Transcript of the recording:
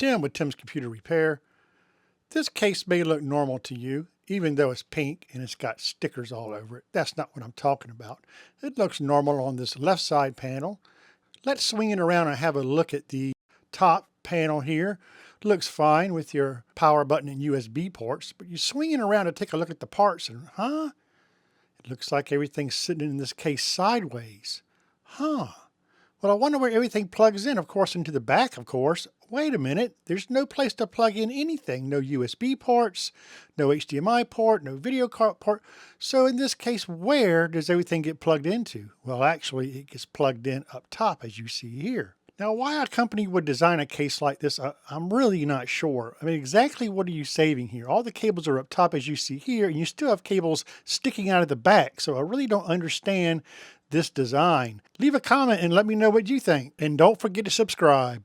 Tim with Tim's Computer Repair. This case may look normal to you, even though it's pink and it's got stickers all over it. That's not what I'm talking about. It looks normal on this left side panel. Let's swing it around and have a look at the top panel here. Looks fine with your power button and USB ports, but you swing it around to take a look at the parts and, it looks like everything's sitting in this case sideways. Well, I wonder where everything plugs in, of course, into the back, of course. Wait a minute, there's no place to plug in anything. No USB ports, no HDMI port, no video card port. So in this case, where does everything get plugged into? Well, actually, it gets plugged in up top, as you see here. Now, why a company would design a case like this, I'm really not sure. I mean, exactly what are you saving here? All the cables are up top, as you see here, and you still have cables sticking out of the back. So I really don't understand this design. Leave a comment and let me know what you think. And don't forget to subscribe.